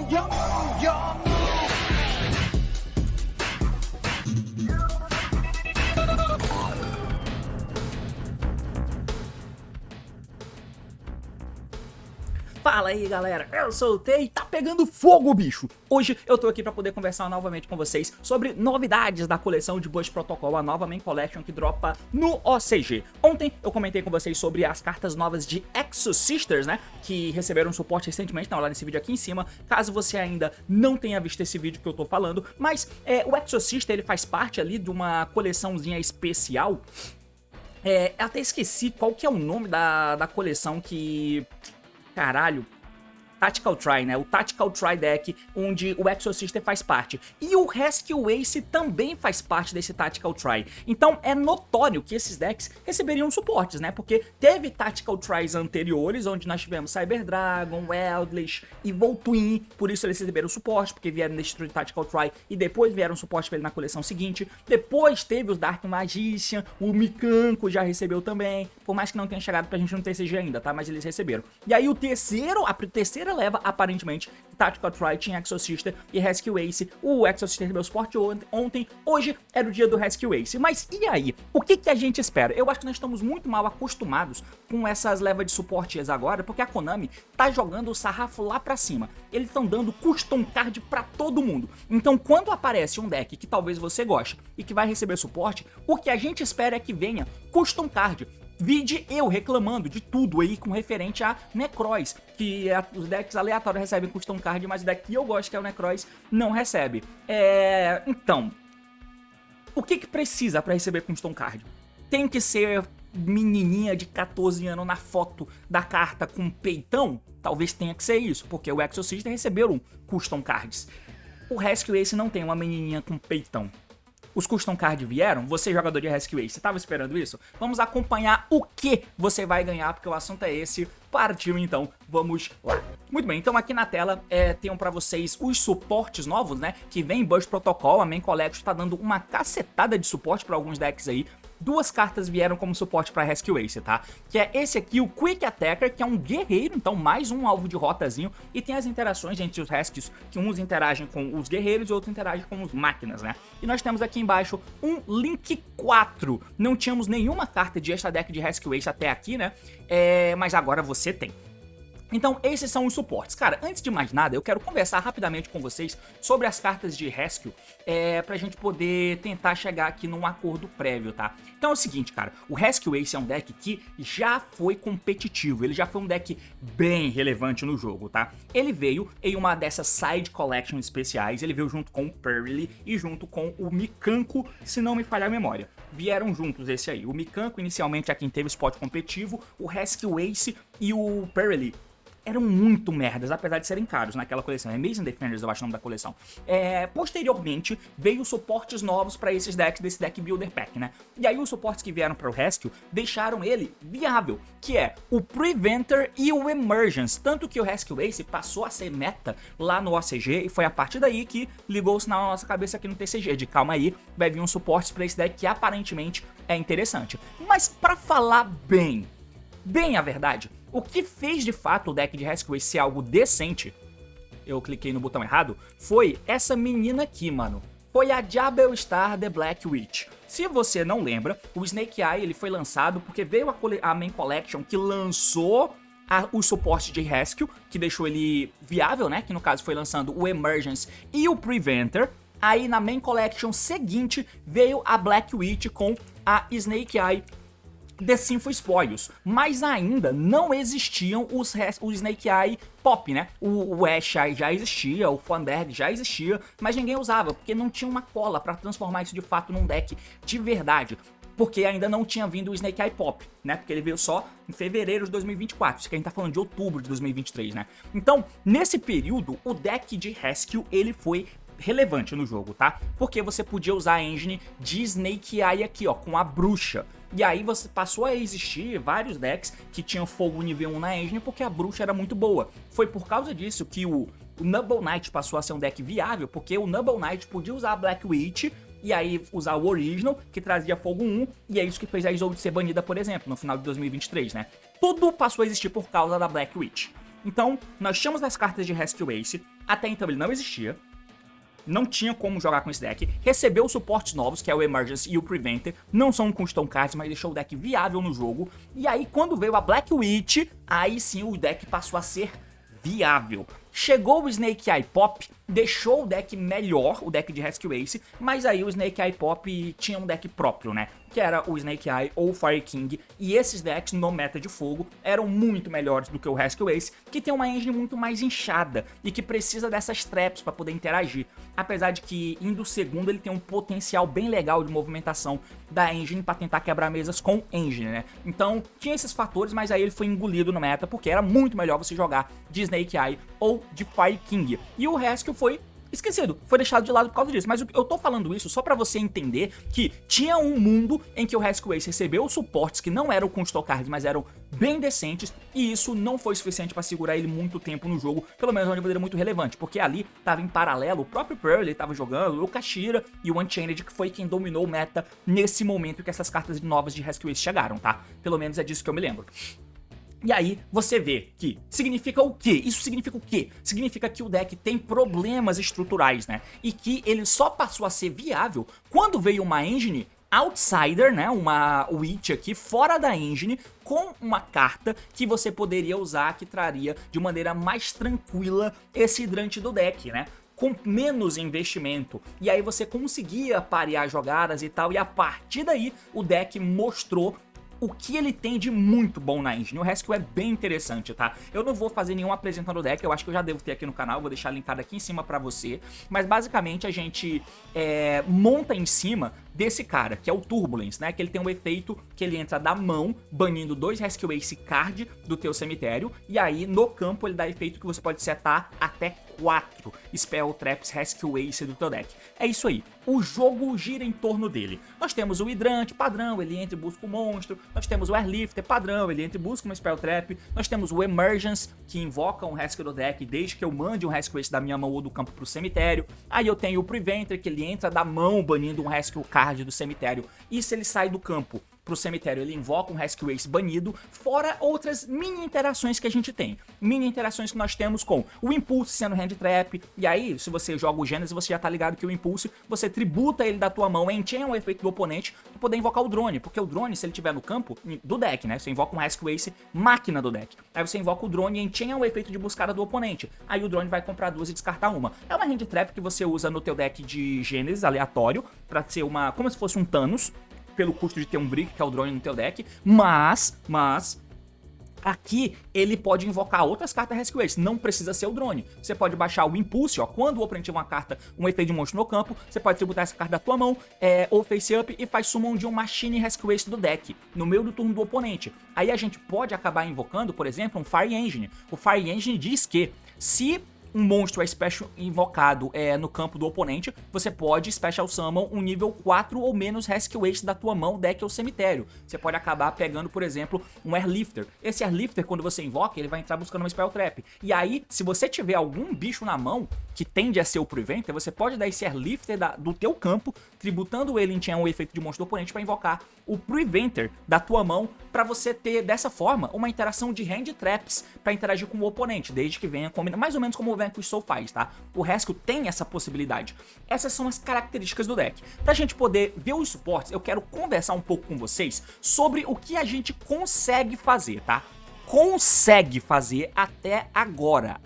Yum, yum. Fala aí galera, eu sou o Tei e tá pegando fogo, bicho! Hoje eu tô aqui pra poder conversar novamente com vocês sobre novidades da coleção de Burst Protocol, a nova Main Collection que dropa no OCG. Ontem eu comentei com vocês sobre as cartas novas de Exo Sisters, né, que receberam suporte recentemente, tá lá nesse vídeo aqui em cima, caso você ainda não tenha visto esse vídeo que eu tô falando, mas o Exo Sister, ele faz parte ali de uma coleçãozinha especial. Eu até esqueci qual que é o nome da coleção que... Caralho, Tactical Try, né? O Tactical Try Deck, onde o Exo Sister faz parte. E o Rescue Ace também faz parte desse Tactical Try. Então é notório que esses decks receberiam suportes, né? Porque teve Tactical Tries anteriores, onde nós tivemos Cyber Dragon, Eldritch e Voltwin. Por isso eles receberam suporte, porque vieram destruir Tactical Try e depois vieram suporte pra ele na coleção seguinte. Depois teve os Dark Magician, o Mikanko já recebeu também. Por mais que não tenha chegado pra gente no TCG ainda, tá? Mas eles receberam. E aí a terceira leva, aparentemente, Tactical Try tinha Exo Sister e Rescue Ace. O Exo Sister deu suporte ontem, hoje era o dia do Rescue Ace. Mas e aí? O que a gente espera? Eu acho que nós estamos muito mal acostumados com essas levas de suportes agora, porque a Konami tá jogando o sarrafo lá pra cima. Eles estão dando custom card pra todo mundo. Então quando aparece um deck que talvez você goste e que vai receber suporte, o que a gente espera é que venha custom card. Vide eu reclamando de tudo aí com referente a Necroz, que os decks aleatórios recebem custom card, mas o deck que eu gosto, que é o Necroz, não recebe. Então, o que precisa pra receber custom card? Tem que ser menininha de 14 anos na foto da carta com peitão? Talvez tenha que ser isso, porque o Exo Sister receberam custom cards. O Rescue Ace não tem uma menininha com peitão. Os custom card vieram, você jogador de Rescue Ace, você tava esperando isso? Vamos acompanhar o que você vai ganhar, porque o assunto é esse. Partiu então, vamos lá. Muito bem, então aqui na tela tem pra vocês os suportes novos, né, que vem em Burst Protocol. A Main Collection tá dando uma cacetada de suporte pra alguns decks aí. Duas cartas vieram como suporte para Rescue Ace, tá? Que é esse aqui, o Quick Attacker, que é um guerreiro, então mais um alvo de rotazinho. E tem as interações entre os Rescues, que uns interagem com os guerreiros e outros interagem com os máquinas, né? E nós temos aqui embaixo um Link 4. Não tínhamos nenhuma carta de extra deck de Rescue Ace até aqui, né? Mas agora você tem. Então esses são os suportes. Cara, antes de mais nada, eu quero conversar rapidamente com vocês sobre as cartas de Rescue, pra gente poder tentar chegar aqui num acordo prévio, tá? Então é o seguinte, cara, o Rescue Ace é um deck que já foi competitivo, ele já foi um deck bem relevante no jogo, tá? Ele veio em uma dessas Side Collection especiais, ele veio junto com o Pearly e junto com o Mikanko, se não me falhar a memória. Vieram juntos esse aí, o Mikanko inicialmente é quem teve o spot competitivo, o Rescue Ace e o Pearly eram muito merdas, apesar de serem caros naquela coleção. Amazing Defenders, eu acho o nome da coleção. Posteriormente, veio suportes novos pra esses decks, desse deck Builder Pack, né? E aí os suportes que vieram para o Rescue deixaram ele viável, que é o Preventer e o Emergence. Tanto que o Rescue Ace passou a ser meta lá no OCG e foi a partir daí que ligou-se na nossa cabeça aqui no TCG. De calma aí, vai vir um suporte pra esse deck que aparentemente é interessante. Mas pra falar bem a verdade, o que fez de fato o deck de Rescue Ace ser algo decente, eu cliquei no botão errado, foi essa menina aqui, mano. Foi a Jabel Star The Black Witch. Se você não lembra, o Snake Eye ele foi lançado porque veio a Main Collection que lançou o suporte de Rescue, que deixou ele viável, né? Que no caso foi lançando o Emergence e o Preventer. Aí na Main Collection seguinte veio a Black Witch com a Snake Eye The Sinful Spoils, mas ainda não existiam o Snake Eye Pop, né? O Ash já existia, o Fanberg já existia, mas ninguém usava, porque não tinha uma cola pra transformar isso de fato num deck de verdade. Porque ainda não tinha vindo o Snake Eye Pop, né? Porque ele veio só em fevereiro de 2024, isso que a gente tá falando de outubro de 2023, né? Então, nesse período, o deck de Rescue, ele foi relevante no jogo, tá? Porque você podia usar a engine de Snake Eye aqui, ó, com a bruxa. E aí você passou a existir vários decks que tinham fogo nível 1 na engine porque a bruxa era muito boa. Foi por causa disso que o Noble Knight passou a ser um deck viável, porque o Noble Knight podia usar a Black Witch e aí usar o Original, que trazia fogo 1, e é isso que fez a Isolde ser banida, por exemplo, no final de 2023, né? Tudo passou a existir por causa da Black Witch. Então, nós tínhamos as cartas de Rescue Ace, Até então ele não existia. Não tinha como jogar com esse deck. Recebeu suportes novos, que é o Emergence e o Preventer. Não são custom cards, mas deixou o deck viável no jogo. E aí, quando veio a Black Witch, aí sim o deck passou a ser viável. Chegou o Snake Eye Pop, deixou o deck melhor, o deck de Rescue Ace, mas aí o Snake Eye Pop tinha um deck próprio, né? Que era o Snake Eye ou o Fire King, e esses decks no meta de fogo eram muito melhores do que o Rescue Ace, que tem uma engine muito mais inchada e que precisa dessas traps para poder interagir. Apesar de que indo segundo ele tem um potencial bem legal de movimentação da engine para tentar quebrar mesas com engine, né? Então tinha esses fatores, mas aí ele foi engolido no meta porque era muito melhor você jogar de Snake Eye ou de Fire King. E o Rescue foi esquecido, foi deixado de lado por causa disso. Mas eu tô falando isso só pra você entender que tinha um mundo em que o Rescue Ace recebeu suportes que não eram com cards, mas eram bem decentes, e isso não foi suficiente pra segurar ele muito tempo no jogo, pelo menos de uma maneira muito relevante, porque ali tava em paralelo o próprio Pearl, ele tava jogando, o Kashira e o Unchained, que foi quem dominou o meta nesse momento que essas cartas novas de Rescue Ace chegaram, tá? Pelo menos é disso que eu me lembro. E aí você vê que significa o quê? Isso significa o quê? Significa que o deck tem problemas estruturais, né? E que ele só passou a ser viável quando veio uma engine outsider, né? Uma Witch aqui fora da engine, com uma carta que você poderia usar, que traria de maneira mais tranquila esse hidrante do deck, né? Com menos investimento, e aí você conseguia parear jogadas e tal, e a partir daí o deck mostrou o que ele tem de muito bom na engine. O Rescue é bem interessante, tá? Eu não vou fazer nenhum apresentando o deck, eu acho que eu já devo ter aqui no canal, vou deixar linkado aqui em cima pra você, mas basicamente a gente monta em cima desse cara, que é o Turbulence, né? Que ele tem um efeito que ele entra da mão, banindo 2 Rescue Ace card do teu cemitério, e aí no campo ele dá efeito que você pode setar até 4 Spell Traps Rescue Ace do teu deck. É isso aí. O jogo gira em torno dele. Nós temos o hidrante padrão, ele entra e busca o monstro. Nós temos o Airlifter padrão, ele entra e busca uma Spell Trap. Nós temos o Emergence, que invoca um Rescue do deck desde que eu mande um Rescue Ace da minha mão ou do campo pro cemitério. Aí eu tenho o Preventer, que ele entra da mão banindo um Rescue Card do cemitério. E se ele sai do campo pro cemitério, ele invoca um Rescue Ace banido, fora outras mini interações que a gente tem. Mini interações que nós temos com o Impulse sendo Hand Trap, e aí, se você joga o Genesis, você já tá ligado que o Impulse, você tributa ele da tua mão, enchain o efeito do oponente, pra poder invocar o drone, porque o drone, se ele tiver no campo do deck, né, você invoca um Rescue Ace máquina do deck. Aí você invoca o drone e enchain o efeito de buscada do oponente. Aí o drone vai comprar 2 e descartar uma. É uma Hand Trap que você usa no teu deck de Genesis aleatório, pra ser uma, como se fosse um Thanos, pelo custo de ter um Brick, que é o drone no teu deck, mas aqui ele pode invocar outras cartas Rescue Ace, não precisa ser o drone. Você pode baixar o Impulse, ó, quando o oponente tiver uma carta, um efeito de monstro no campo, você pode tributar essa carta da tua mão, ou Face Up, e faz summon de um Machine Rescue Ace do deck, no meio do turno do oponente. Aí a gente pode acabar invocando, por exemplo, um Fire Engine. O Fire Engine diz que, se um monstro é special invocado no campo do oponente, você pode special summon um nível 4 ou menos Rescue Ace da tua mão, deck ou cemitério. Você pode acabar pegando, por exemplo, um Airlifter. Esse Airlifter, quando você invoca, ele vai entrar buscando uma Spell Trap. E aí, se você tiver algum bicho na mão que tende a ser o Preventer, você pode dar esse Airlifter do teu campo, tributando ele em um efeito de monstro do oponente para invocar o Preventer da tua mão, para você ter, dessa forma, uma interação de Hand Traps para interagir com o oponente, desde que venha combinando, mais ou menos como o Vanquish Soul faz, tá? O Rescue tem essa possibilidade. Essas são as características do deck. Pra gente poder ver os suportes, eu quero conversar um pouco com vocês sobre o que a gente consegue fazer, tá? Consegue fazer até agora.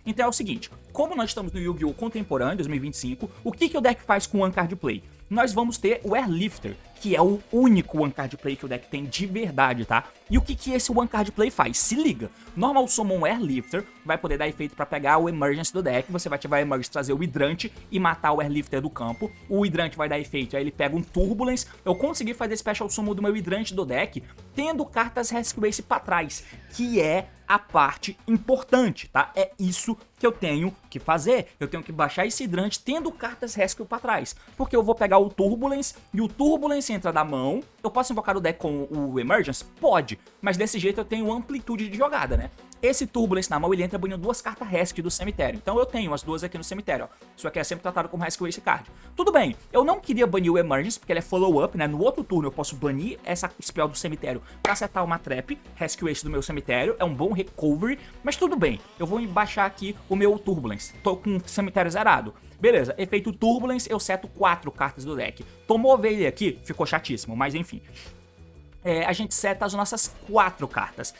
Então é o seguinte, como nós estamos no Yu-Gi-Oh! Contemporâneo 2025, o que o deck faz com o One Card Play? Nós vamos ter o Airlifter, que é o único One Card Play que o deck tem de verdade, tá? E o que esse One Card Play faz? Se liga, Normal Summon Airlifter vai poder dar efeito pra pegar o Emergence do deck, você vai ativar o Emergence, trazer o hidrante e matar o Airlifter do campo. O hidrante vai dar efeito, aí ele pega um Turbulence. Eu consegui fazer Special Summon do meu hidrante do deck, tendo cartas Rescue Ace pra trás, que é a parte importante, tá? É isso que eu tenho que fazer. Eu tenho que baixar esse hidrante tendo cartas Rescue pra trás, porque eu vou pegar o Turbulence, e o Turbulence entra da mão. Eu posso invocar o deck com o Emergence? Pode, mas desse jeito eu tenho amplitude de jogada, né? esse Turbulence na mão, ele entra banindo 2 cartas Rescue do cemitério. Então eu tenho as 2 aqui no cemitério, ó. Isso aqui é sempre tratado como Rescue Ace Card. Tudo bem, eu não queria banir o Emergence, porque ele é follow-up, né? No outro turno eu posso banir essa spell do cemitério pra setar uma trap, Rescue Ace do meu cemitério. É um bom recovery, mas tudo bem. Eu vou baixar aqui o meu Turbulence. Tô com o cemitério zerado. Beleza, efeito Turbulence, eu seto 4 cartas do deck. Tomou ele aqui, ficou chatíssimo, mas enfim. A gente seta as nossas 4 cartas.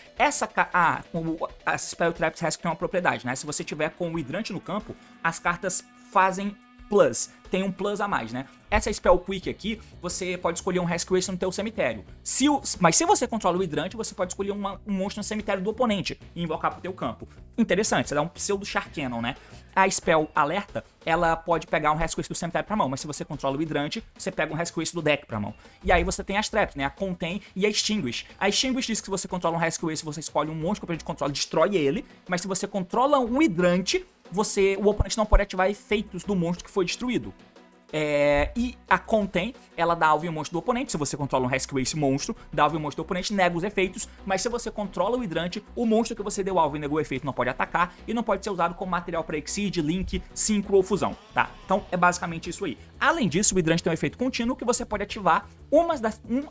As Spell Traps Rescue tem uma propriedade, né? Se você tiver com o hidrante no campo, as cartas fazem plus. Tem um plus a mais, né? Essa Spell Quick aqui, você pode escolher um Rescue Ace no teu cemitério. Mas se você controla o hidrante, você pode escolher um monstro no cemitério do oponente e invocar pro teu campo. Interessante, você dá um pseudo Shark-Cannon, né? A Spell Alerta, ela pode pegar um Rescue Ace do cemitério pra mão, mas se você controla o hidrante, você pega um Rescue Ace do deck pra mão. E aí você tem as traps, né? A Contain e a Extinguish. A Extinguish diz que se você controla um Rescue Ace, você escolhe um monstro que o oponente controla e destrói ele, mas se você controla um hidrante, o oponente não pode ativar efeitos do monstro que foi destruído. E a Contain, ela dá alvo em um monstro do oponente. Se você controla um Rescue Ace monstro, dá alvo em um monstro do oponente, nega os efeitos. Mas se você controla o hidrante, o monstro que você deu alvo e negou o efeito não pode atacar e não pode ser usado como material para Exceed, Link, Synchro ou Fusão, tá? Então é basicamente isso aí. Além disso, o hidrante tem um efeito contínuo que você pode ativar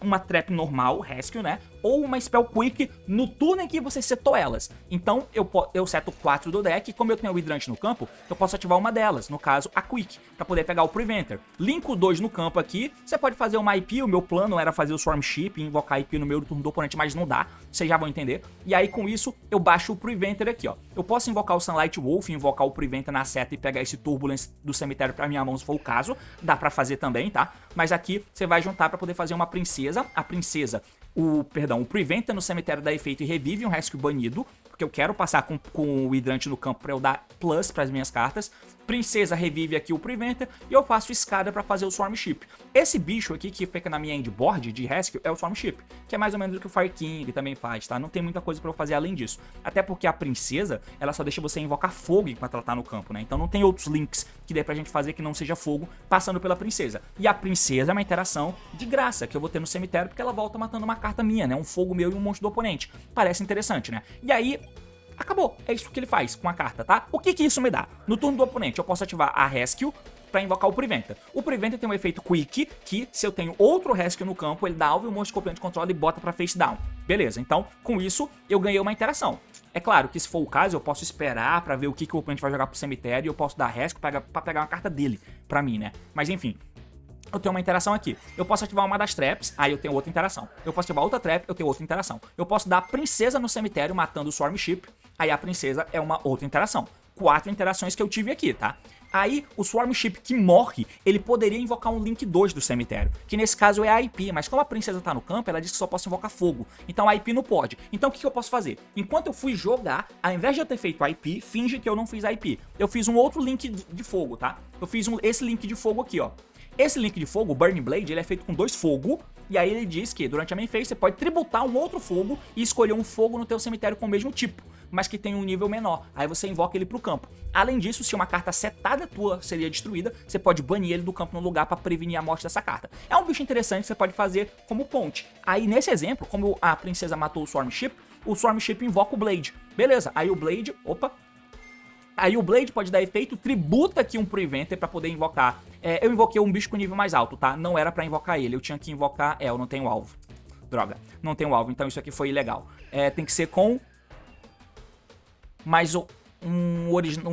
uma trap normal, Rescue, né? Ou uma Spell Quick no turno em que você setou elas. Então eu seto 4 do deck e como eu tenho o hidrante no campo, eu posso ativar uma delas, no caso a Quick, para poder pegar o Preventer. Linko 2 no campo aqui, você pode fazer uma IP, o meu plano era fazer o Swarm Ship e invocar a IP no meio do turno do oponente, mas não dá, vocês já vão entender. E aí com isso, eu baixo o Preventer aqui, ó. Eu posso invocar o Sunlight Wolf, invocar o Preventer na seta e pegar esse Turbulence do cemitério pra minha mão se for o caso, dá pra fazer também, tá? Mas aqui você vai juntar pra poder fazer uma princesa, o Preventer no cemitério dá efeito e revive um Rescue banido, porque eu quero passar com o hidrante no campo pra eu dar plus pras minhas cartas. Princesa revive aqui o Preventer e eu faço escada pra fazer o Swarm Ship. Esse bicho aqui que fica na minha endboard de Rescue é o Swarm Ship, que é mais ou menos o que o Fire King também faz, tá? Não tem muita coisa pra eu fazer além disso. Até porque a princesa, ela só deixa você invocar fogo enquanto ela tá no campo, né? Então não tem outros links que dê pra gente fazer que não seja fogo passando pela princesa. E a princesa é uma interação de graça que eu vou ter no cemitério porque ela volta matando uma carta minha, né? Um fogo meu e um monstro do oponente. Parece interessante, né? E aí acabou, é isso que ele faz com a carta, tá? O que isso me dá? No turno do oponente eu posso ativar a Rescue pra invocar o Preventer. O Preventer tem um efeito Quick, que se eu tenho outro Rescue no campo, ele dá alvo e o monstro que o oponente controla e bota pra face down. Beleza, então com isso eu ganhei uma interação. É claro que se for o caso eu posso esperar pra ver o que o oponente vai jogar pro cemitério e eu posso dar Rescue pra pegar uma carta dele pra mim, né? Mas enfim, eu tenho uma interação aqui. Eu posso ativar uma das traps, aí eu tenho outra interação. Eu posso ativar outra trap, eu tenho outra interação. Eu posso dar a princesa no cemitério matando o Swarm Ship, aí a princesa é uma outra interação. 4 interações que eu tive aqui, tá? Aí, o Swarm Ship que morre, ele poderia invocar um Link 2 do cemitério, que nesse caso é a IP, mas como a princesa tá no campo, ela diz que só posso invocar fogo, então a IP não pode. Então o que eu posso fazer? Enquanto eu fui jogar, ao invés de eu ter feito a IP, finge que eu não fiz a IP. Eu fiz um outro Link de fogo, tá? Eu fiz esse Link de fogo aqui, ó. Esse Link de fogo, o Burning Blade, ele é feito com 2 fogo, e aí ele diz que durante a main phase você pode tributar um outro fogo e escolher um fogo no teu cemitério com o mesmo tipo, mas que tem um nível menor. Aí você invoca ele pro campo. Além disso, se uma carta setada tua seria destruída, você pode banir ele do campo no lugar pra prevenir a morte dessa carta. É um bicho interessante que você pode fazer como ponte. Aí nesse exemplo, como a princesa matou o Swarm Ship invoca o Blade. Beleza, aí o Blade, aí o Blade pode dar efeito, tributa aqui um Preventer pra poder invocar. Eu invoquei um bicho com nível mais alto, tá? Não era pra invocar ele, eu tinha que invocar... eu não tenho alvo. Droga, não tenho alvo, então isso aqui foi ilegal. Tem que ser com... mais um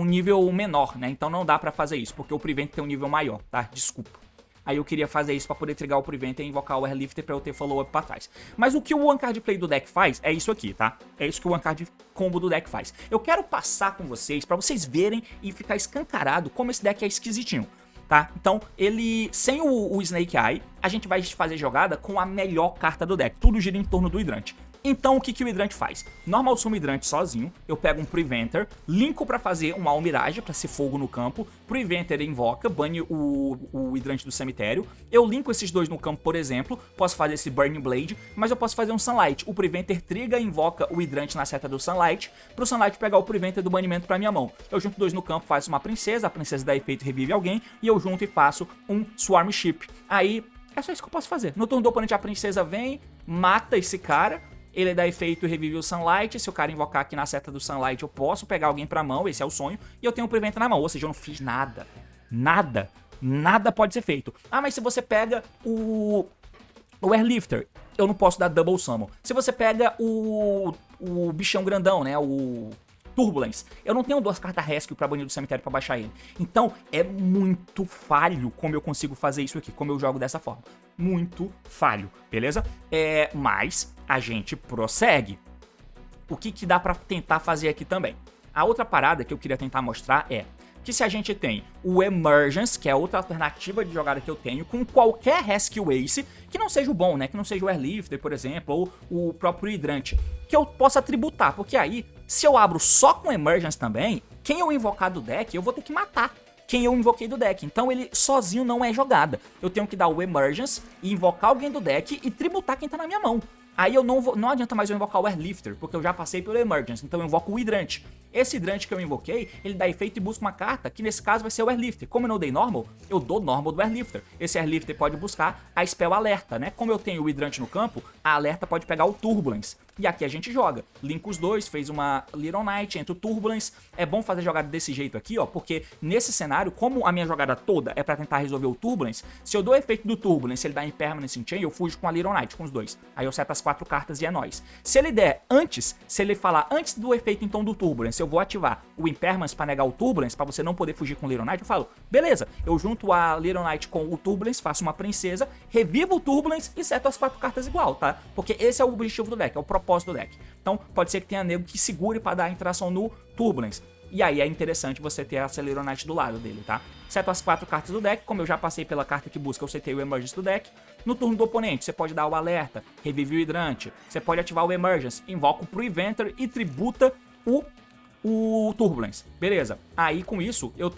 nível menor, né? Então não dá pra fazer isso, porque o Preventer tem um nível maior, tá? Desculpa. Aí eu queria fazer isso pra poder trigar o Preventer e invocar o Airlifter pra eu ter follow-up pra trás. Mas o que o One Card Play do deck faz é isso aqui, tá? É isso que o One Card Combo do deck faz. Eu quero passar com vocês pra vocês verem e ficar escancarado como esse deck é esquisitinho, tá? Então, ele, sem o Snake Eye, a gente vai fazer jogada com a melhor carta do deck. Tudo gira em torno do hidrante. Então, o que o hidrante faz? Normal sumo hidrante sozinho, eu pego um Preventer, linko pra fazer um Almirage, pra ser fogo no campo, Preventer invoca, bane o hidrante do cemitério, eu linko esses dois no campo, por exemplo, posso fazer esse Burning Blade, mas eu posso fazer um Sunlight, o Preventer triga e invoca o hidrante na seta do Sunlight, pro Sunlight pegar o Preventer do banimento pra minha mão. Eu junto dois no campo, faço uma princesa, a princesa dá efeito e revive alguém, e eu junto e faço um Swarm Ship. Aí, é só isso que eu posso fazer. No turno do oponente, a princesa vem, mata esse cara, ele dá efeito Revive o Sunlight, se o cara invocar aqui na seta do Sunlight eu posso pegar alguém pra mão, esse é o sonho, e eu tenho o Prevent na mão, ou seja, eu não fiz nada, nada pode ser feito. Ah, mas se você pega o Airlifter, eu não posso dar Double Summon. Se você pega o bichão grandão, né, o Turbulence, eu não tenho 2 cartas Rescue pra banir do cemitério pra baixar ele. Então é muito falho como eu consigo fazer isso aqui, como eu jogo dessa forma. Muito falho, beleza? Mas a gente prossegue. O que dá pra tentar fazer aqui também? A outra parada que eu queria tentar mostrar é que se a gente tem o Emergence, que é outra alternativa de jogada que eu tenho, com qualquer Rescue Ace, que não seja o bom, né? Que não seja o Airlifter, por exemplo, ou o próprio Hidrante, que eu possa tributar, porque aí, se eu abro só com Emergence também, quem eu invocar do deck, eu vou ter que matar quem eu invoquei do deck. Então ele sozinho não é jogada. Eu tenho que dar o Emergence e invocar alguém do deck e tributar quem tá na minha mão. Aí eu não adianta mais eu invocar o Airlifter, porque eu já passei pelo Emergence, então eu invoco o Hidrante. Esse Hidrante que eu invoquei, ele dá efeito e busca uma carta, que nesse caso vai ser o Airlifter. Como eu não dei Normal, eu dou Normal do Airlifter. Esse Airlifter pode buscar a Spell Alerta, né? Como eu tenho o Hidrante no campo, a Alerta pode pegar o Turbulence. E aqui a gente joga. Linka os dois, fez uma Little Knight, entra o Turbulence. É bom fazer jogada desse jeito aqui, ó, porque nesse cenário, como a minha jogada toda é pra tentar resolver o Turbulence, se eu dou o efeito do Turbulence, ele dá Impermanence Enchain, eu fujo com a Little Knight, com os dois. Aí eu seto as 4 cartas e é nóis. Se ele der antes, se ele falar antes do efeito então do Turbulence, eu vou ativar o Impermanence pra negar o Turbulence, pra você não poder fugir com o Little Knight, eu falo, beleza, eu junto a Little Knight com o Turbulence, faço uma princesa, revivo o Turbulence e seto as 4 cartas igual, tá? Porque esse é o objetivo do deck, é o propósito do deck. Então pode ser que tenha nego que segure pra dar a interação no Turbulence. E aí é interessante você ter a Little Knight do lado dele, tá? Seto as 4 cartas do deck, como eu já passei pela carta que busca, eu setei o Emergence do deck. No turno do oponente, você pode dar o Alerta, revive o Hidrante, você pode ativar o Emergence, invoca o Preventer e tributa o Turbulence. Beleza. Aí com isso, eu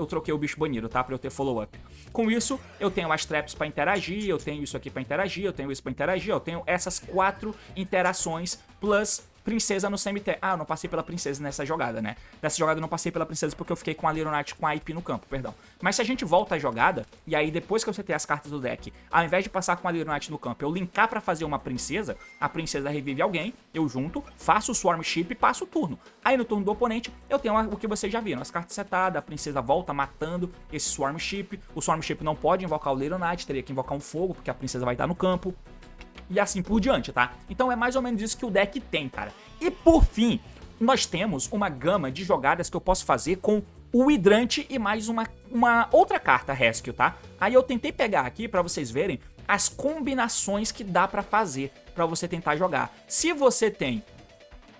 troquei o bicho banido, tá? Pra eu ter follow-up. Com isso, eu tenho as traps pra interagir, eu tenho isso aqui pra interagir, eu tenho isso pra interagir, eu tenho essas 4 interações plus princesa no cemitério. Ah, eu não passei pela princesa nessa jogada, né? Nessa jogada eu não passei pela princesa porque eu fiquei com a Little Knight com a IP no campo, perdão. Mas se a gente volta a jogada, e aí depois que eu setei as cartas do deck, ao invés de passar com a Little Knight no campo, eu linkar pra fazer uma princesa, a princesa revive alguém, eu junto, faço o Swarm Ship e passo o turno. Aí no turno do oponente, eu tenho o que vocês já viram, as cartas setadas, a princesa volta matando esse Swarm Ship, o Swarm Ship não pode invocar o Little Knight, teria que invocar um fogo, porque a princesa vai estar no campo. E assim por diante, tá? Então é mais ou menos isso que o deck tem, cara. E por fim, nós temos uma gama de jogadas que eu posso fazer com o Hidrante e mais uma outra carta Rescue, tá? Aí eu tentei pegar aqui pra vocês verem as combinações que dá pra fazer pra você tentar jogar. Se você tem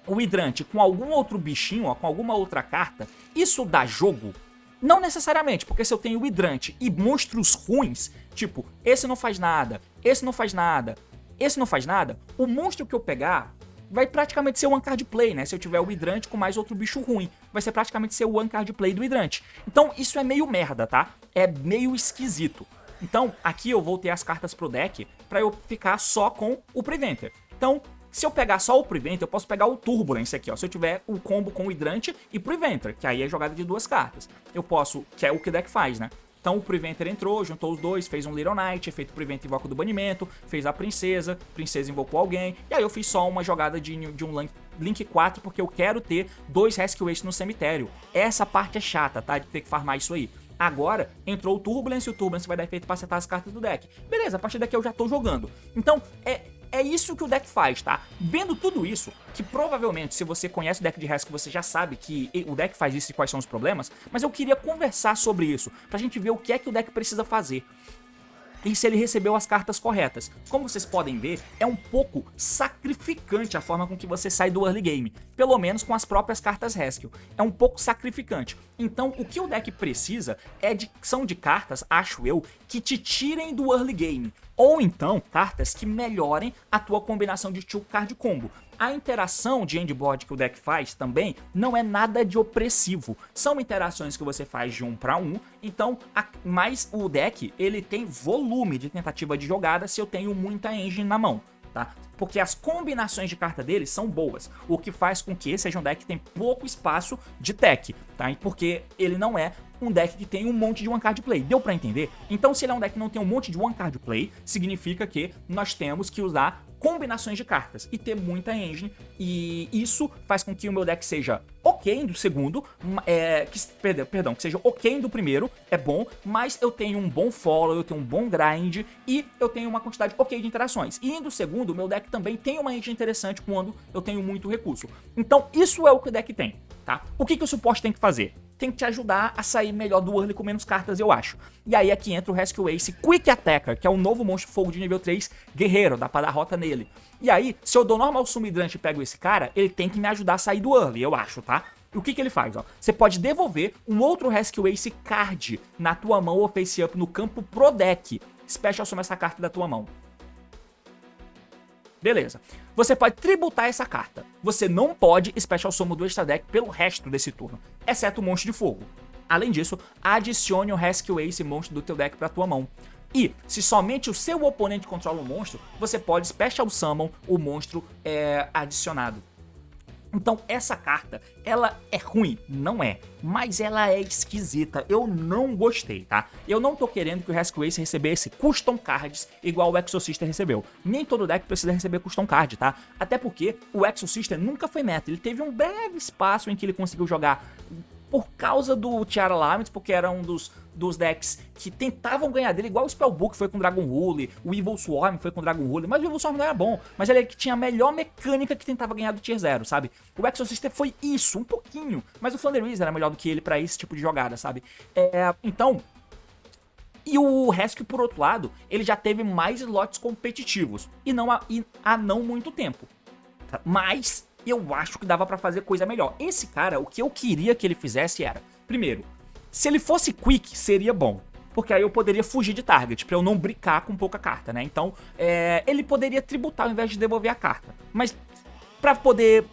o Hidrante com algum outro bichinho, ó, com alguma outra carta, isso dá jogo? Não necessariamente, porque se eu tenho o Hidrante e monstros ruins, tipo, esse não faz nada, esse não faz nada, esse não faz nada, o monstro que eu pegar vai praticamente ser o one card play, né? Se eu tiver o Hidrante com mais outro bicho ruim, vai ser praticamente ser o one card play do Hidrante. Então isso é meio merda, tá? É meio esquisito. Então aqui eu vou ter as cartas pro deck pra eu ficar só com o Preventer. Então se eu pegar só o Preventer, eu posso pegar o Turbulence aqui, ó. Se eu tiver o combo com o Hidrante e Preventer, que aí é jogada de 2 cartas. Eu posso, que é o que o deck faz, né? Então o Preventer entrou, juntou os dois, fez um Little Knight, efeito Preventer invoca do banimento, fez a princesa invocou alguém, e aí eu fiz só uma jogada de um Link 4, porque eu quero ter 2 Rescue Ace no cemitério. Essa parte é chata, tá? De ter que farmar isso aí. Agora, entrou o Turbulence e o Turbulence vai dar efeito pra setar as cartas do deck. Beleza, a partir daqui eu já tô jogando. Então, é isso que o deck faz, tá? Vendo tudo isso, que provavelmente se você conhece o deck de Rescue, você já sabe que o deck faz isso e quais são os problemas, mas eu queria conversar sobre isso, pra gente ver o que é que o deck precisa fazer. E se ele recebeu as cartas corretas. Como vocês podem ver, é um pouco sacrificante a forma com que você sai do early game. Pelo menos com as próprias cartas Rescue. É um pouco sacrificante. Então, o que o deck precisa são de cartas, acho eu, que te tirem do early game. Ou então, cartas que melhorem a tua combinação de two card combo. A interação de endboard que o deck faz também não é nada de opressivo. São interações que você faz de 1 para 1, então, mas o deck ele tem volume de tentativa de jogada se eu tenho muita engine na mão, tá? Porque as combinações de carta dele são boas, o que faz com que esse seja um deck que tem pouco espaço de tech, tá? Porque ele não é um deck que tem um monte de one card play. Deu pra entender? Então, se ele é um deck que não tem um monte de one card play, significa que nós temos que usar combinações de cartas e ter muita engine, e isso faz com que o meu deck seja ok do segundo, que seja ok do primeiro, é bom, mas eu tenho um bom follow, eu tenho um bom grind e eu tenho uma quantidade ok de interações. E do segundo, o meu deck também tem uma engine interessante quando eu tenho muito recurso. Então isso é o que o deck tem, tá? O que o suporte tem que fazer? Tem que te ajudar a sair melhor do early com menos cartas, eu acho. E aí aqui entra o Rescue Ace Quick Attacker, que é o novo monstro fogo de nível 3 guerreiro, dá pra dar rota nele. E aí, se eu dou normal sumo hidrante e pego esse cara, ele tem que me ajudar a sair do early, eu acho, tá? E o que ele faz, ó? Você pode devolver um outro Rescue Ace card na tua mão ou face up no campo pro deck. Special Summon essa carta da tua mão. Beleza. Você pode tributar essa carta. Você não pode Special Summon do extra deck pelo resto desse turno, exceto o monstro de fogo. Além disso, adicione o Rescue Ace monstro do teu deck pra tua mão. E, se somente o seu oponente controla o monstro, você pode Special Summon o monstro adicionado. Então essa carta, ela é ruim? Não é, mas ela é esquisita, eu não gostei, tá? Eu não tô querendo que o Rescue Ace recebesse custom cards igual o Exorcista recebeu. Nem todo deck precisa receber custom card, tá? Até porque o Exorcista nunca foi meta, ele teve um breve espaço em que ele conseguiu jogar por causa do Tiara Laments, porque era um dos decks que tentavam ganhar dele, igual o Spellbook foi com Dragon Rule, o Evil Swarm foi com Dragon Rule, mas o Evil Swarm não era bom, mas ele é que tinha a melhor mecânica que tentava ganhar do Tier 0, sabe? O Exorcista foi isso, um pouquinho, mas o Thunderwizard era melhor do que ele pra esse tipo de jogada, sabe? Então... E o Rescue, por outro lado, ele já teve mais slots competitivos, e há não muito tempo, tá? Mas... eu acho que dava pra fazer coisa melhor. Esse cara, o que eu queria que ele fizesse era... primeiro, se ele fosse quick, seria bom. Porque aí eu poderia fugir de target, pra eu não brincar com pouca carta, né? Então, ele poderia tributar ao invés de devolver a carta. Mas, pra poder...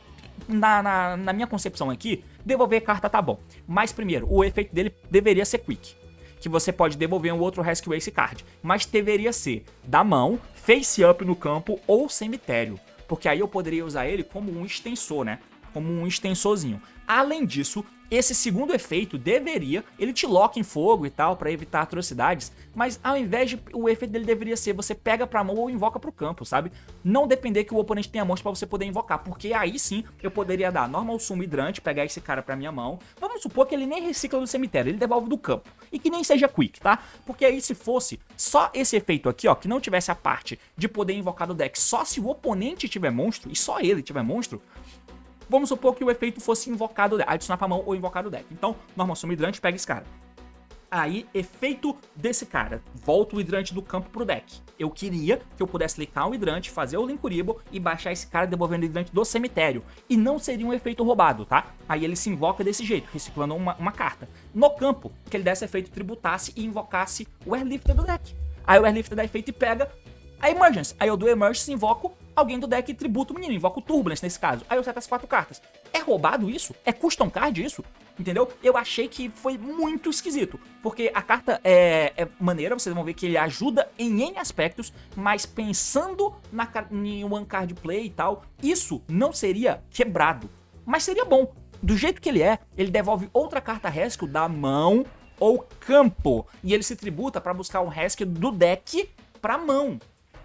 Na minha concepção aqui, devolver a carta tá bom. Mas, primeiro, o efeito dele deveria ser quick. Que você pode devolver um outro Rescue Ace card. Mas deveria ser da mão, face up no campo ou cemitério. Porque aí eu poderia usar ele como um extensor, né? Como um extensorzinho. Além disso, esse segundo efeito ele te loca em fogo e tal, pra evitar atrocidades, mas ao invés de, o efeito dele deveria ser, você pega pra mão ou invoca pro campo, sabe? Não depender que o oponente tenha monstro pra você poder invocar, porque aí sim, eu poderia dar normal sumo hidrante, pegar esse cara pra minha mão, vamos supor que ele nem recicla do cemitério, ele devolve do campo, e que nem seja quick, tá? Porque aí se fosse só esse efeito aqui, ó, que não tivesse a parte de poder invocar do deck só se o oponente tiver monstro, e só ele tiver monstro, vamos supor que o efeito fosse invocado, adicionar pra mão ou invocar do deck. Então, normal sumo hidrante, pega esse cara. Aí, efeito desse cara, volta o hidrante do campo pro deck. Eu queria que eu pudesse linkar o hidrante, fazer o Linkuriboh e baixar esse cara devolvendo o hidrante do cemitério. E não seria um efeito roubado, tá? Aí ele se invoca desse jeito, reciclando uma carta. No campo, que ele desse efeito, tributasse e invocasse o Airlifter do deck. Aí o Airlifter dá efeito e pega a Emergence. Aí eu dou Emergence e invoco alguém do deck e tributa o menino, invoca o Turbulence nesse caso. Aí eu seto as 4 cartas. É roubado isso? É custom card isso? Entendeu? Eu achei que foi muito esquisito, porque a carta é maneira, vocês vão ver que ele ajuda em N aspectos, mas pensando em one card play e tal, isso não seria quebrado, mas seria bom. Do jeito que ele devolve outra carta Rescue da mão ou campo, e ele se tributa pra buscar um Rescue do deck pra mão.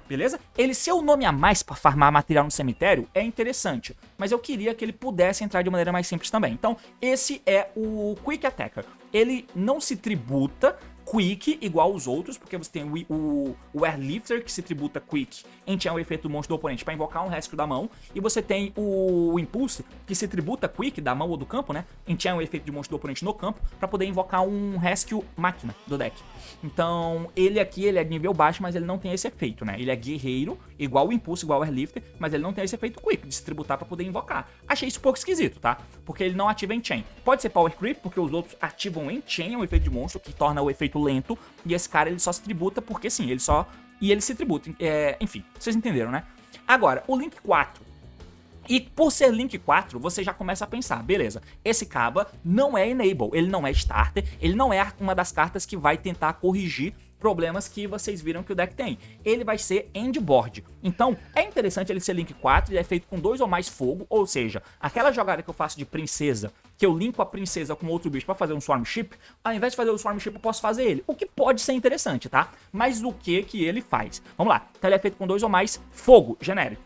Beleza? Ele ser o nome a mais pra farmar material no cemitério é interessante, mas eu queria que ele pudesse entrar de maneira mais simples também. Então, esse é o Quick Attacker. Ele não se tributa Quick igual os outros, porque você tem o Airlifter que se tributa Quick em tirar o efeito do monstro do oponente para invocar um Rescue da mão, e você tem o Impulse que se tributa Quick da mão ou do campo, né, em tirar o efeito de monstro do oponente no campo para poder invocar um Rescue máquina do deck. Então ele aqui ele é de nível baixo, mas ele não tem esse efeito, né, ele é guerreiro igual o Impulse, igual o Airlifter, mas ele não tem esse efeito Quick de se tributar para poder invocar. Achei isso um pouco esquisito, tá, porque ele não ativa em Chain. Pode ser Power Creep, porque os outros ativam em Chain o efeito de monstro, que torna o efeito lento, e esse cara ele só se tributa porque sim, ele se tributa, enfim, vocês entenderam, né? Agora, o Link 4, e por ser Link 4, você já começa a pensar, beleza, esse caba não é Enable, ele não é Starter, ele não é uma das cartas que vai tentar corrigir problemas que vocês viram que o deck tem. Ele vai ser Endboard. Então, é interessante ele ser Link 4, ele é feito com 2 ou mais fogo, ou seja, aquela jogada que eu faço de princesa que eu linko a princesa com outro bicho pra fazer um Swarm Ship, ao invés de fazer o Swarm Ship eu posso fazer ele, o que pode ser interessante, tá? Mas o que ele faz? Vamos lá, então ele é feito com 2 ou mais, fogo, genérico.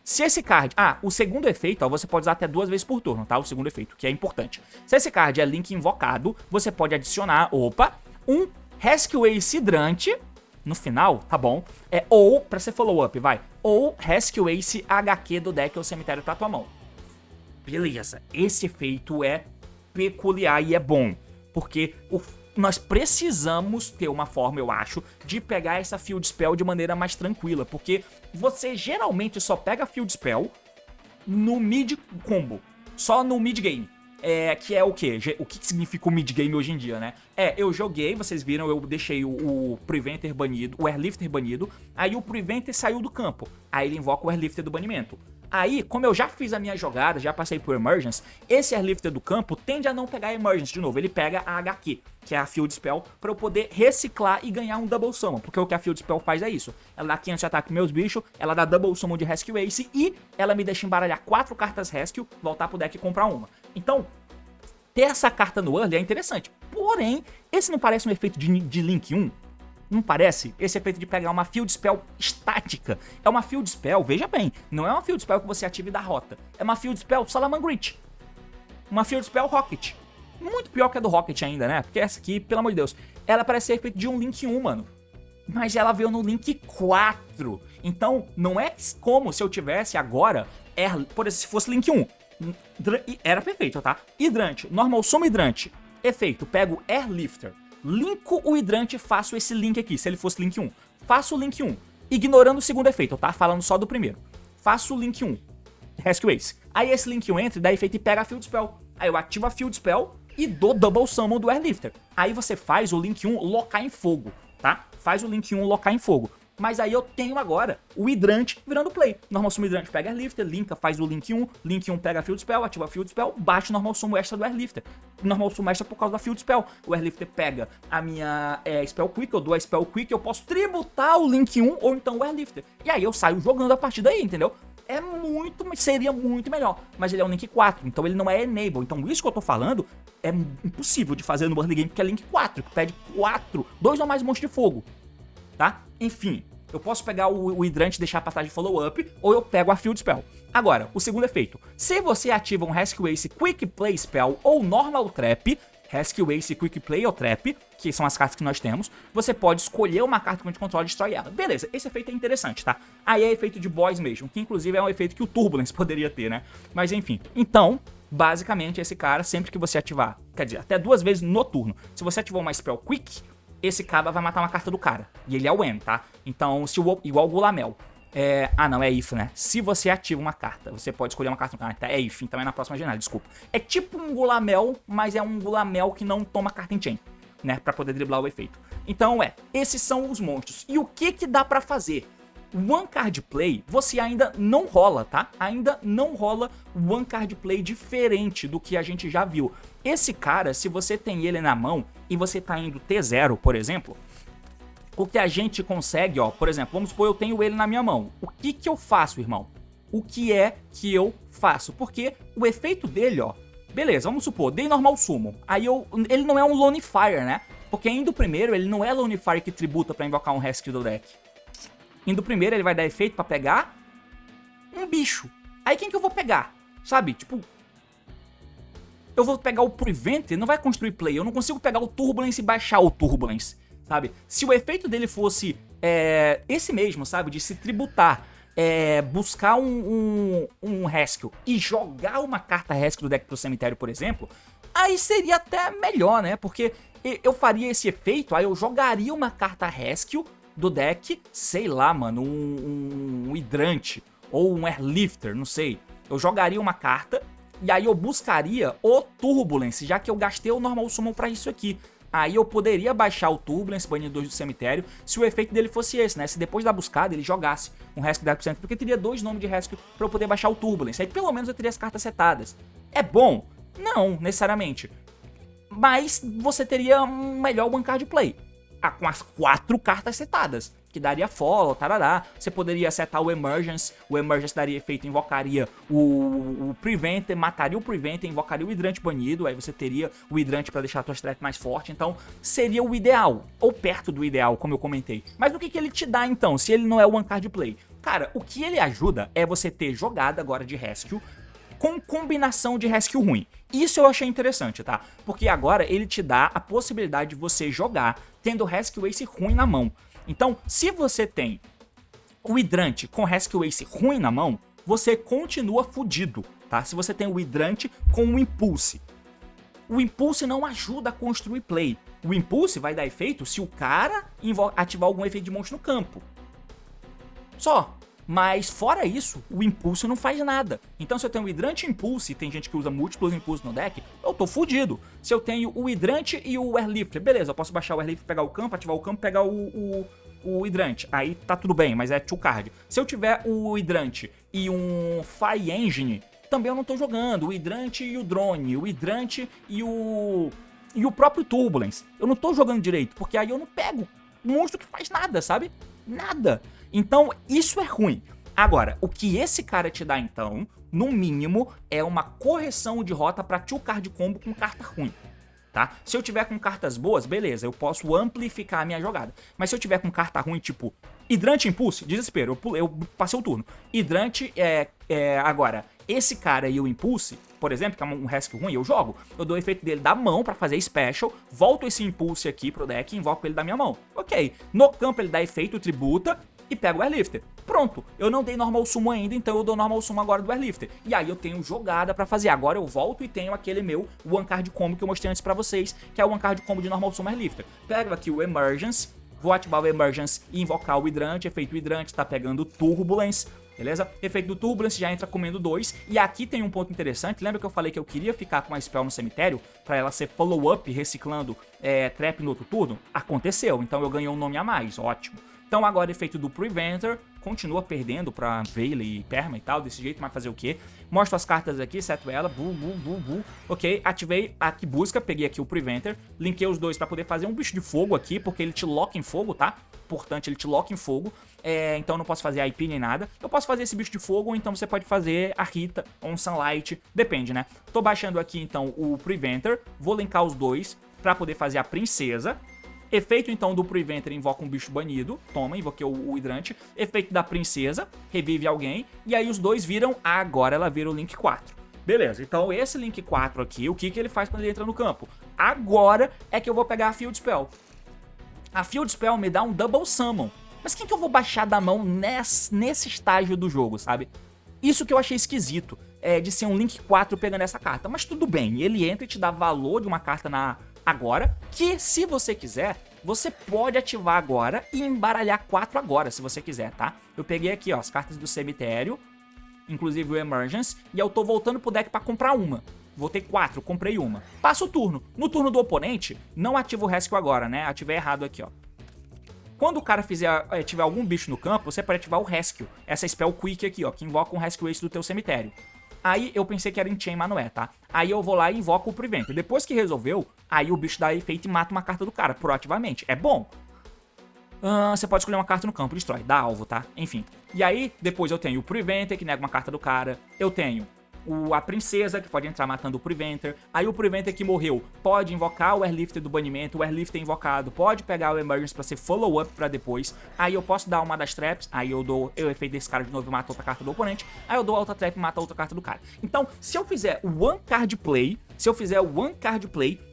Se esse card... o segundo efeito, ó, você pode usar até 2 vezes por turno, tá? O segundo efeito, que é importante. Se esse card é Link invocado, você pode adicionar, um Rescue Ace Hidrante no final, tá bom? Ou, pra ser follow-up, vai. Ou Rescue Ace HQ do deck ou cemitério pra tua mão. Beleza, esse efeito é peculiar e é bom. Porque nós precisamos ter uma forma, eu acho, de pegar essa Field Spell de maneira mais tranquila. Porque você geralmente só pega Field Spell no mid combo. Só no mid game. Que é o quê? O que significa o mid-game hoje em dia, né? Eu joguei, vocês viram, eu deixei o Preventer banido, o Airlifter banido, aí o Preventer saiu do campo, aí ele invoca o Airlifter do banimento. Aí, como eu já fiz a minha jogada, já passei por Emergence, esse Airlifter do campo tende a não pegar Emergence de novo, ele pega a HQ, que é a Field Spell, pra eu poder reciclar e ganhar um Double Summon, porque o que a Field Spell faz é isso, ela dá 500 de ataque com meus bichos, ela dá Double Summon de Rescue Ace e ela me deixa embaralhar 4 cartas Rescue, voltar pro deck e comprar uma. Então, ter essa carta no early é interessante, porém, esse não parece um efeito de Link 1? Não parece? Esse efeito de pegar uma Field Spell estática. É uma Field Spell, veja bem, não é uma Field Spell que você ativa e dá rota. É uma Field Spell Salamangreat. Uma Field Spell Rocket. Muito pior que a do Rocket ainda, né? Porque essa aqui, pelo amor de Deus, ela parece ser efeito de um Link 1, mano. Mas ela veio no Link 4. Então, não é como se eu tivesse agora, por exemplo, se fosse Link 1. Era perfeito, tá? Hidrante, Normal Summon Hidrante. Efeito, pego Airlifter. Linko o hidrante e faço esse link aqui, se ele fosse link 1. Faço o link 1, ignorando o segundo efeito, tá? Falando só do primeiro. Faço o link 1, Rescue Ace. Aí esse link 1 entra e dá efeito e pega a Field Spell. Aí eu ativo a Field Spell e dou Double Summon do Airlifter. Aí você faz o link 1 locar em fogo, tá? Faz o link 1 locar em fogo. Mas aí eu tenho agora o hidrante virando play. Normal Summon Hidrante pega Airlifter, linka, faz o Link 1 pega a Field Spell, ativa a Field Spell, baixa o Normal Summon Extra do Airlifter. Normal Summon Extra por causa da Field Spell. O Airlifter pega a minha Spell Quick, eu dou a Spell Quick, eu posso tributar o Link 1 ou então o Airlifter. E aí eu saio jogando a partir daí, entendeu? Seria muito melhor, mas ele é um Link 4, então ele não é Enable. Então isso que eu tô falando é impossível de fazer no early game, porque é Link 4, que pede 2 ou mais monstros de fogo, tá? Enfim, eu posso pegar o hidrante e deixar pra trás de follow-up, ou eu pego a Field Spell. Agora, o segundo efeito. Se você ativa um Rescue Ace Quick Play Spell ou Normal Trap, Rescue Ace Quick Play ou Trap, que são as cartas que nós temos, você pode escolher uma carta que a gente controla e destrói ela. Beleza, esse efeito é interessante, tá? Aí é efeito de boss mesmo, que inclusive é um efeito que o Turbulence poderia ter, né? Mas enfim, então, basicamente esse cara, sempre que você ativar, quer dizer, até 2 vezes no turno, se você ativar uma Spell Quick, esse cara vai matar uma carta do cara. E ele é o M, tá? Então, igual o Gulamel. Não, é if, né? Se você ativa uma carta, você pode escolher uma carta. Tá, é if, então é na próxima janela, desculpa. É tipo um Gulamel, mas é um Gulamel que não toma carta em chain, né? Pra poder driblar o efeito. Então, esses são os monstros. E o que dá pra fazer? One Card Play, você ainda não rola, tá? Ainda não rola One Card Play diferente do que a gente já viu. Esse cara, se você tem ele na mão e você tá indo T0, por exemplo, o que a gente consegue, por exemplo, vamos supor eu tenho ele na minha mão. O que eu faço, irmão? O que é que eu faço? Porque o efeito dele, beleza, vamos supor, dei Normal Summon. Aí ele não é um Lone Fire, né? Porque indo primeiro, ele não é Lone Fire que tributa pra invocar um Rescue do deck. Indo primeiro, ele vai dar efeito pra pegar um bicho. Aí quem que eu vou pegar? Sabe, tipo, eu vou pegar o Preventer, não vai construir play. Eu não consigo pegar o Turbulence e baixar o Turbulence, sabe? Se o efeito dele fosse esse mesmo, sabe? De se tributar, buscar um Rescue e jogar uma carta Rescue do deck pro cemitério, por exemplo, aí seria até melhor, né? Porque eu faria esse efeito, aí eu jogaria uma carta Rescue do deck, sei lá, mano, um hidrante ou um Airlifter, não sei. Eu jogaria uma carta e aí eu buscaria o Turbulence, já que eu gastei o Normal Summon pra isso aqui. Aí eu poderia baixar o Turbulence, banindo 2 do cemitério, se o efeito dele fosse esse, né? Se depois da buscada ele jogasse um Rescue do cemitério, porque teria 2 nomes de Rescue pra eu poder baixar o Turbulence. Aí pelo menos eu teria as cartas setadas. É bom? Não, necessariamente. Mas você teria um melhor One Card Play. Com as 4 cartas setadas, que daria follow, tarará. Você poderia setar o Emergence daria efeito, invocaria o Preventer, mataria o Preventer, invocaria o hidrante banido, aí você teria o hidrante pra deixar a tua trap mais forte, então seria o ideal, ou perto do ideal, como eu comentei. Mas o que ele te dá então, se ele não é o One Card Play? Cara, o que ele ajuda é você ter jogada agora de Rescue, com combinação de rescue ruim. Isso eu achei interessante, tá? Porque agora ele te dá a possibilidade de você jogar tendo rescue ace ruim na mão. Então, se você tem o hidrante com rescue ace ruim na mão, você continua fudido, tá? Se você tem o hidrante com o impulse. O impulse não ajuda a construir play. O impulse vai dar efeito se o cara ativar algum efeito de monstro no campo. Só. Mas fora isso, o impulso não faz nada. Então se eu tenho o hidrante e impulse, e tem gente que usa múltiplos impulsos no deck, eu tô fudido. Se eu tenho o hidrante e o airlifter, beleza, eu posso baixar o airlifter, pegar o campo, ativar o campo, pegar o hidrante. Aí tá tudo bem, mas é two card. Se eu tiver o hidrante e um Fire Engine, também eu não tô jogando. O hidrante e o drone, o hidrante e o próprio Turbulence. Eu não tô jogando direito, porque aí eu não pego um monstro que faz nada, sabe? Nada. Então, isso é ruim. Agora, o que esse cara te dá, então, no mínimo, é uma correção de rota pra two card combo com carta ruim, tá? Se eu tiver com cartas boas, beleza, eu posso amplificar a minha jogada. Mas se eu tiver com carta ruim, tipo, hidrante impulse, desespero, eu passei o turno. Hidrante, agora, esse cara e o impulse, por exemplo, que é um rescue ruim, eu jogo. Eu dou o efeito dele da mão pra fazer special, volto esse impulse aqui pro deck e invoco ele da minha mão. Ok, no campo ele dá efeito, tributa, e pego o airlifter. Pronto, eu não dei normal sumo ainda, então eu dou normal sumo agora do airlifter. E aí eu tenho jogada pra fazer. Agora eu volto e tenho aquele meu one card combo que eu mostrei antes pra vocês, que é o one card combo de normal sumo airlifter. Pego aqui o Emergence, vou ativar o Emergence e invocar o hidrante, efeito hidrante, tá pegando Turbulence, beleza? Efeito do Turbulence já entra comendo 2. E aqui tem um ponto interessante, lembra que eu falei que eu queria ficar com a spell no cemitério, pra ela ser follow-up, reciclando trap no outro turno? Aconteceu, então eu ganhei um nome a mais, ótimo. Então agora efeito do Preventer, continua perdendo pra Veiley e Perma e tal, desse jeito, mas fazer o quê? Mostro as cartas aqui, seto ela, ok, ativei aqui busca, peguei aqui o Preventer, linkei os dois pra poder fazer um bicho de fogo aqui, porque ele te loca em fogo, tá? Importante, ele te loca em fogo, então eu não posso fazer IP nem nada. Eu posso fazer esse bicho de fogo, ou então você pode fazer a Rita ou um Sunlight, depende, né? Tô baixando aqui então o Preventer, vou linkar os dois pra poder fazer a Princesa. Efeito então do Preventer, invoca um bicho banido. Toma, invoquei o hidrante. Efeito da Princesa, revive alguém. E aí os dois viram, agora ela vira o Link 4. Beleza, então esse Link 4 aqui, o que ele faz quando ele entra no campo? Agora é que eu vou pegar a Field Spell. A Field Spell me dá um Double Summon. Mas quem que eu vou baixar da mão nesse estágio do jogo, sabe? Isso que eu achei esquisito, de ser um Link 4 pegando essa carta. Mas tudo bem, ele entra e te dá valor de uma carta agora, que se você quiser, você pode ativar agora e embaralhar 4 agora, se você quiser, tá? Eu peguei aqui, ó, as cartas do cemitério, inclusive o Emergence, e eu tô voltando pro deck pra comprar uma. Vou ter 4, comprei uma. Passa o turno. No turno do oponente, não ativo o Rescue agora, né? Ativei errado aqui, ó. Quando o cara tiver algum bicho no campo, você pode ativar o Rescue. Essa spell Quick aqui, ó, que invoca um Rescue Ace do teu cemitério. Aí eu pensei que era Enchain, mas não é, tá? Aí eu vou lá e invoco o Preventer. Depois que resolveu, aí o bicho dá efeito e mata uma carta do cara, proativamente. É bom. Você pode escolher uma carta no campo, destrói, dá alvo, tá? Enfim. E aí, depois eu tenho o Preventer, que nega uma carta do cara. Eu tenho a Princesa, que pode entrar matando o Preventer. Aí o Preventer que morreu pode invocar o Airlifter do banimento. O Airlifter invocado pode pegar o Emergence pra ser follow-up pra depois. Aí eu posso dar uma das traps. Aí eu dou o efeito desse cara de novo e mato outra carta do oponente. Aí eu dou a outra trap e mato a outra carta do cara. Então, se eu fizer o One Card Play,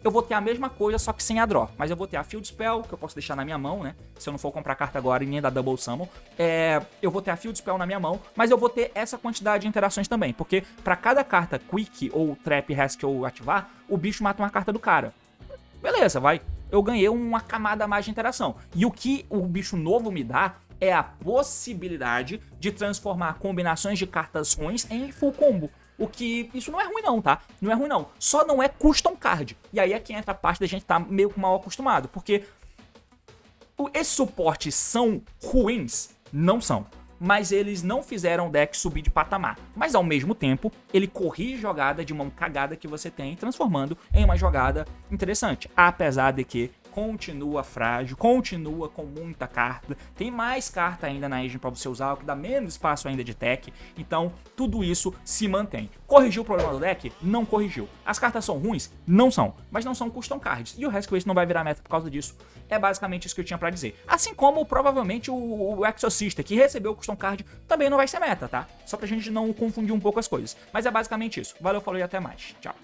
eu vou ter a mesma coisa, só que sem a draw. Mas eu vou ter a Field Spell, que eu posso deixar na minha mão, né? Se eu não for comprar carta agora e nem dar Double Summon. Eu vou ter a Field Spell na minha mão, mas eu vou ter essa quantidade de interações também. Porque pra cada carta Quick ou Trap Rescue eu ativar, o bicho mata uma carta do cara. Beleza, vai. Eu ganhei uma camada a mais de interação. E o que o bicho novo me dá é a possibilidade de transformar combinações de cartas ruins em full combo. O que, isso não é ruim não, tá? Não é ruim não. Só não é custom card. E aí é que entra a parte da gente tá meio mal acostumado. Porque esses suportes são ruins? Não são. Mas eles não fizeram o deck subir de patamar. Mas ao mesmo tempo, ele corrige jogada de uma cagada que você tem, transformando em uma jogada interessante. Apesar de que continua frágil, continua com muita carta, tem mais carta ainda na engine para você usar, o que dá menos espaço ainda de tech, então tudo isso se mantém. Corrigiu o problema do deck? Não corrigiu. As cartas são ruins? Não são, mas não são custom cards, e o Rescue Ace não vai virar meta por causa disso. É basicamente isso que eu tinha pra dizer. Assim como provavelmente o Exorcista, que recebeu o custom card, também não vai ser meta, tá? Só pra gente não confundir um pouco as coisas. Mas é basicamente isso. Valeu, falou e até mais. Tchau.